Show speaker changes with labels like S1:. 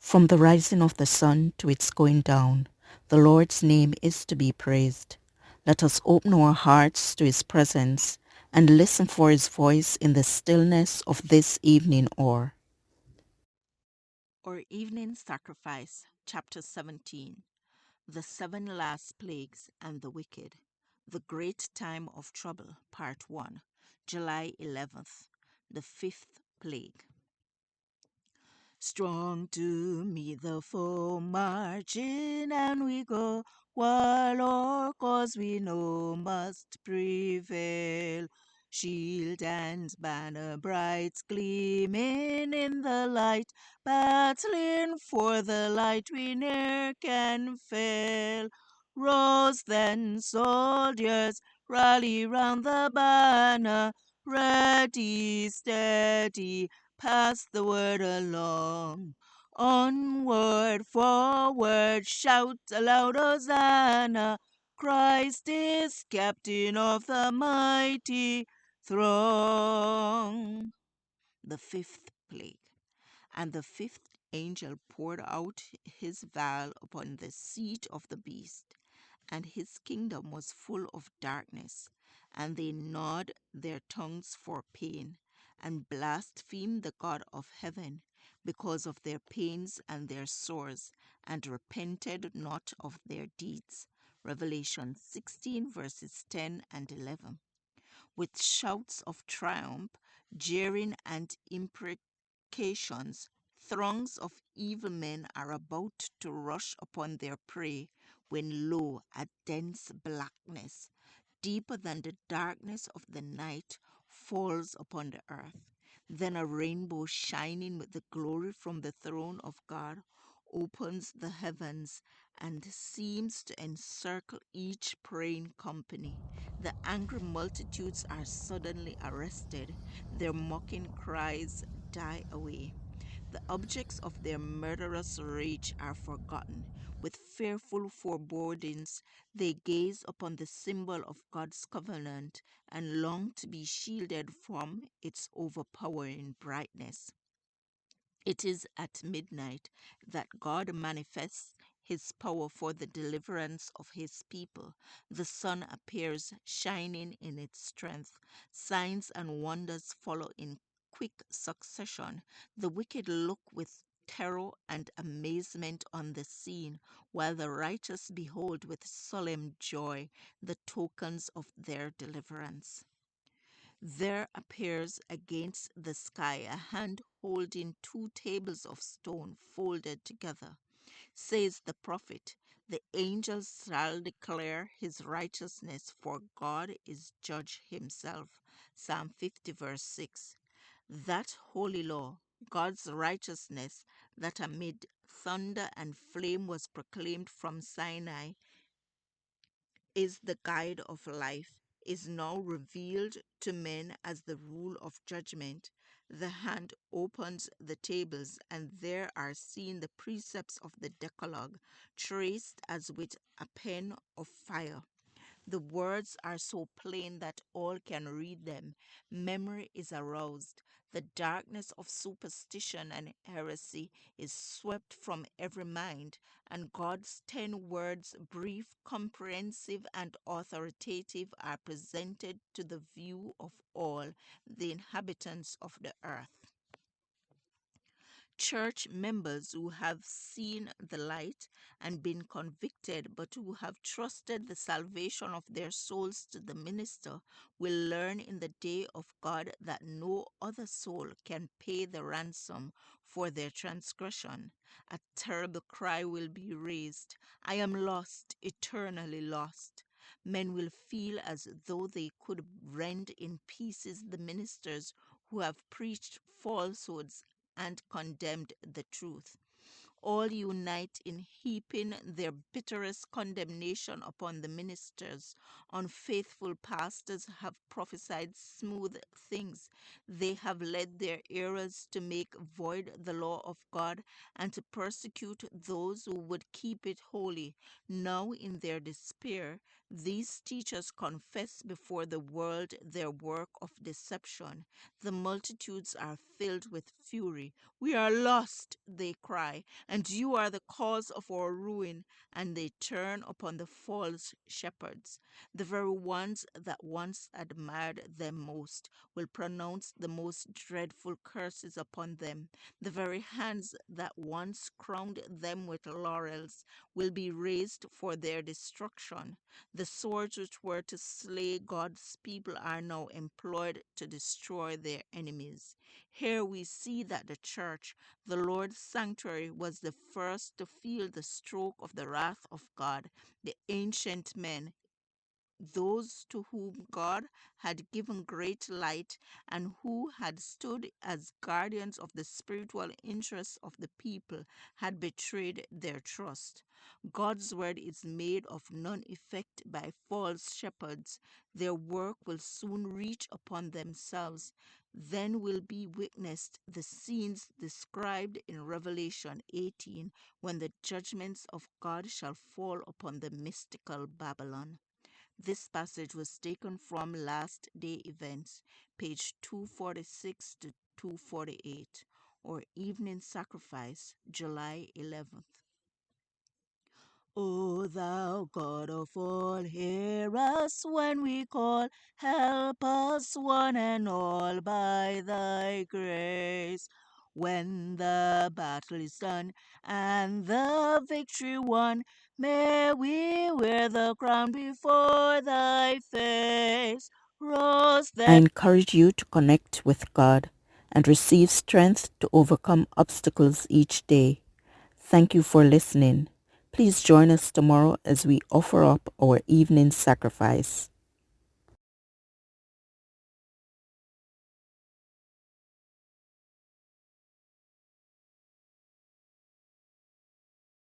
S1: From the rising of the sun to its going down, the Lord's name is to be praised. Let us open our hearts to his presence and listen for his voice in the stillness of this evening hour. Our evening sacrifice, chapter 17. The seven last plagues and the wicked. The great time of trouble, part 1. July 11th. The fifth plague. Strong to meet the foe marching, and we go, while our cause we know must prevail. Shield and banner bright gleaming in the light, battling for the light we ne'er can fail. Rose then, soldiers, rally round the banner, ready, steady, pass the word along. Onward, forward, shout aloud, Hosanna! Christ is captain of the mighty throng. The fifth plague. And the fifth angel poured out his vial upon the seat of the beast, and his kingdom was full of darkness, and they gnawed their tongues for pain, and blasphemed the God of heaven because of their pains and their sores, and repented not of their deeds. Revelation 16 verses 10 and 11. With shouts of triumph, jeering and imprecations, throngs of evil men are about to rush upon their prey, when lo, a dense blackness, deeper than the darkness of the night, falls upon the earth. Then a rainbow shining with the glory from the throne of God opens the heavens and seems to encircle each praying company. The angry multitudes are suddenly arrested. Their mocking cries die away. The objects of their murderous rage are forgotten. With fearful forebodings, they gaze upon the symbol of God's covenant and long to be shielded from its overpowering brightness. It is at midnight that God manifests his power for the deliverance of his people. The sun appears shining in its strength. Signs and wonders follow in quick succession. The wicked look with terror and amazement on the scene, while the righteous behold with solemn joy the tokens of their deliverance. There appears against the sky a hand holding two tables of stone folded together. Says the prophet, the angels shall declare his righteousness, for God is judge himself. Psalm 50 verse 6. That holy law, God's righteousness, that amid thunder and flame was proclaimed from Sinai, is the guide of life, is now revealed to men as the rule of judgment. The hand opens the tables, and there are seen the precepts of the Decalogue, traced as with a pen of fire. The words are so plain that all can read them. Memory is aroused. The darkness of superstition and heresy is swept from every mind, and God's 10 words, brief, comprehensive, and authoritative, are presented to the view of all the inhabitants of the earth. Church members who have seen the light and been convicted, but who have trusted the salvation of their souls to the minister, will learn in the day of God that no other soul can pay the ransom for their transgression. A terrible cry will be raised. I am lost, eternally lost. Men will feel as though they could rend in pieces the ministers who have preached falsehoods and condemned the truth. All unite in heaping their bitterest condemnation upon the ministers. Unfaithful pastors have prophesied smooth things. They have led their hearers to make void the law of God and to persecute those who would keep it holy. Now, in their despair, these teachers confess before the world their work of deception. The multitudes are filled with fury. We are lost, they cry, And you are the cause of our ruin, and they turn upon the false shepherds. The very ones that once admired them most will pronounce the most dreadful curses upon them. The very hands that once crowned them with laurels will be raised for their destruction. The swords which were to slay God's people are now employed to destroy their enemies. Here we see that the church, the Lord's sanctuary, was the first to feel the stroke of the wrath of God. The ancient men, those to whom God had given great light and who had stood as guardians of the spiritual interests of the people, had betrayed their trust. God's word is made of none effect by false shepherds. Their work will soon reach upon themselves. Then will be witnessed the scenes described in Revelation 18 when the judgments of God shall fall upon the mystical Babylon. This passage was taken from Last Day Events, page 246 to 248, or Evening Sacrifice, July 11th. O thou God of all, hear us when we call. Help us one and all by thy grace. When the battle is done and the victory won, may we wear the crown before thy face. Rose
S2: I
S1: then.
S2: encourage you to connect with God and receive strength to overcome obstacles each day. Thank you for listening. Please join us tomorrow as we offer up our evening sacrifice.